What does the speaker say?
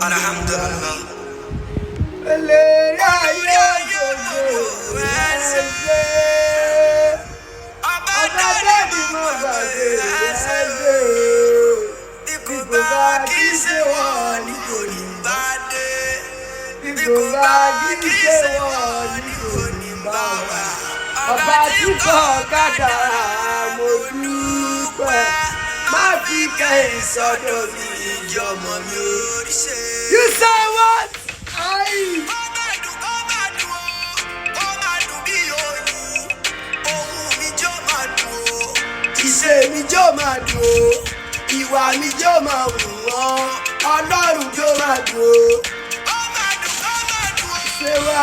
Alhamdulillah. Ọba tí kò kádàrá mo dúpẹ́, má fi kẹ́yìn sọ́dọ̀ mi ìjọmọ mi ò rí ṣe. You say what? Ìṣe mi jó máa dùn ó, ìwà mi jó máa wù wọ́n, Ọlọ́run jó máa dùn ó. Ṣé wá?